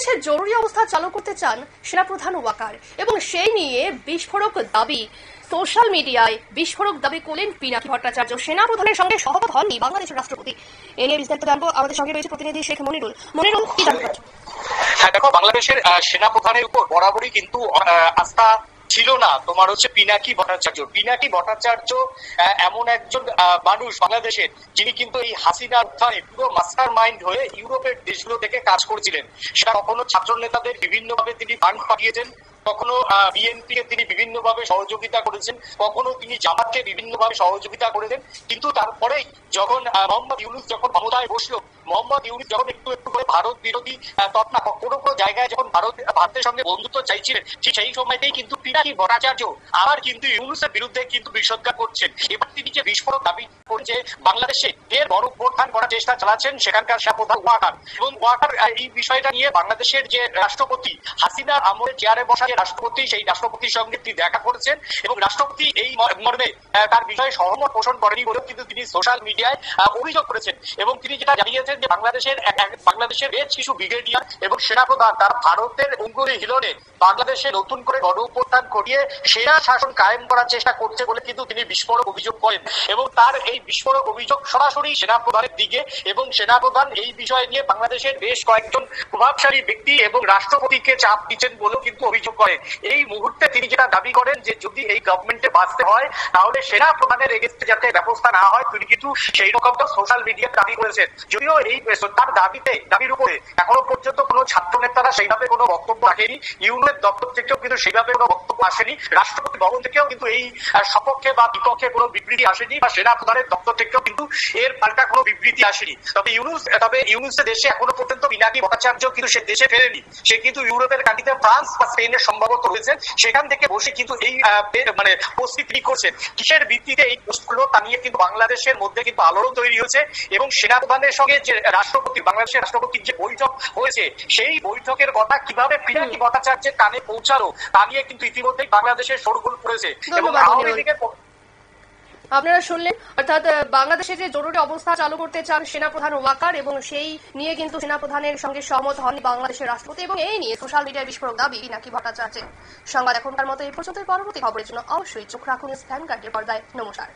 বাংলাদেশের জরুরি অবস্থা চালু করতে চান সেনাপ্রধান ওয়াকার এবং সেই নিয়ে বিস্ফোরক দাবি। সোশ্যাল মিডিয়ায় বিস্ফোরক দাবি করলেন পিনাকি ভট্টাচার্য। সেনাপ্রধানের সঙ্গে সহমত হননি বাংলাদেশের রাষ্ট্রপতি। এ নিয়ে বিস্তারিত জানবো, আমাদের সঙ্গে রয়েছে প্রতিনিধি শেখ মনিরুল। মনিরুল, কি জানতে পারছো? হ্যাঁ দেখো, বাংলাদেশের সেনাপ্রধানের উপর বরাবরই কিন্তু আস্থা ছিল না তোমার হচ্ছে পিনাকি ভট্টাচার্য। পিনাকি ভট্টাচার্য এমন একজন মানুষ বাংলাদেশের, যিনি কিন্তু এই হাসিনা উত্থানে পুরো মাস্টার মাইন্ড হয়ে ইউরোপের দেশগুলো থেকে কাজ করছিলেন। সেটা কখনো ছাত্র নেতাদের বিভিন্নভাবে তিনি ফান্ড পাঠিয়েছেন, কখনো বিএনপি কে তিনি বিভিন্নভাবে সহযোগিতা করেছেন, কখনো তিনি জামাতকে বিভিন্নভাবে সহযোগিতা করেছেন। কিন্তু তারপরেই যখন মোহাম্মদ ইউনূস যখন ক্ষমতায় বসলো, মোহাম্মদ ইউনূস যখন একটু একটু করে ভারত বিরোধী তথা কোনো কোনো জায়গায় যখন ভারতের সঙ্গে বন্ধুত্ব চাইছিলেন, ঠিক সেই সময়তেই কিন্তু পিনাকি ভট্টাচার্য আবার কিন্তু ইউনূসের বিরুদ্ধে কিন্তু বিষোদ্গার করছেন। এবার তিনি যে বিস্ফোরক দাবি করছে বাংলাদেশে এর বড় অভ্যুত্থান করার চেষ্টা চালাচ্ছেন সেখানকার সেনাপ্রধান ওয়াকার। এবং ওয়াকার এই বিষয়টা নিয়ে বাংলাদেশের যে রাষ্ট্রপতি হাসিনা আমলে চেয়ারে বসা যে রাষ্ট্রপতি, সেই রাষ্ট্রপতির সঙ্গে তিনি দেখা করেছেন এবং রাষ্ট্রপতি এই মর্মে তার বিষয়ে সহমত পোষণ করেনি বলেও কিন্তু তিনি সোশ্যাল মিডিয়ায় অভিযোগ করেছেন। এবং তিনি যেটা জানিয়েছেন যে বাংলাদেশের বেশ কিছু ব্রিগেডিয়ার এবং সেনাপ্রধান তারা ভারতের অঙ্গুলি হিলনে বাংলাদেশে নতুন করে গণ অভ্যুত্থান ঘটিয়ে সেনা শাসন কায়েম করার চেষ্টা করছে বলে কিন্তু তিনি বিস্ফোরক অভিযোগ করেন। এবং তার এই বিস্ফোরক অভিযোগ সরাসরি সেনাপ্রধানের দিকে, এবং সেনাপ্রধান এই বিষয় নিয়ে বাংলাদেশের বেশ কয়েকজন প্রভাবশালী ব্যক্তি এবং রাষ্ট্রপতিকে চাপ দিচ্ছেন বলেও কিন্তু অভিযোগ করেন। এই মুহূর্তে তিনি যেটা দাবি করেন যে যদি এই গভর্নমেন্টে বাঁচতে হয় তাহলে সেনাপ্রধানের এগেইনস্টে যাতে ব্যবস্থা না হয়, তিনি কিন্তু সেই রকম তো সোশ্যাল মিডিয়ায় দাবি করেছেন। যদিও এই তার দাবির উপরে এখনো পর্যন্ত কোনো ছাত্র নেতারা সেইভাবে কোনো বক্তব্য রাখেনি, ইউনের দপ্তর থেকেও কিন্তু সেইভাবে কোনো বক্তব্য আসেনি, রাষ্ট্রপতি ভবন থেকেও কিন্তু এই সপক্ষে বা বিপক্ষে কোনো বিবৃতি আসেনি, বা সেনাপ্রধানের দপ্তর থেকেও কিন্তু এর পাল্টা কোনো বিবৃতি আসেনি। তবে ইউনূসের দেশে এখনো পর্যন্ত পিনাকি ভট্টাচার্য কিন্তু সে দেশে ফেরেনি। সে কিন্তু ইউরোপের কান্ট্রিতে ফ্রান্স বা স্পেনের সম্ভবত রয়েছেন, সেখান থেকে বসে কিন্তু এই পোস্টটি তিনি করছেন। কিসের ভিত্তিতে এই পোস্টগুলো তা নিয়ে কিন্তু বাংলাদেশের মধ্যে কিন্তু আলোড়ন তৈরি হয়েছে। এবং সেনাপ্রধানের সঙ্গে যে বাংলাদেশের রাষ্ট্রপতির যে বৈঠক হয়েছে, সেই বৈঠকের কথা কিভাবে পিনাকি ভট্টাচার্যের কানে পৌঁছালো তা নিয়ে কিন্তু ইতিমধ্যেই বাংলাদেশের শোরগোল পড়েছে। এবং আওয়ামী লীগের আপনারা শুনলেন, অর্থাৎ বাংলাদেশে যে জরুরি অবস্থা চালু করতে চান সেনাপ্রধান ওয়াকার এবং সেই নিয়ে কিন্তু সেনাপ্রধানের সঙ্গে সহমত হননি বাংলাদেশের রাষ্ট্রপতি, এবং এই নিয়ে সোশ্যাল মিডিয়ায় বিস্ফোরক দাবি পিনাকি ভট্টাচার্যের। সংবাদ এখনকার মতো এই পর্যন্ত। পরবর্তী খবরের জন্য অবশ্যই চোখ রাখুন স্প্যান গার্ডের পর্দায়। নমস্কার।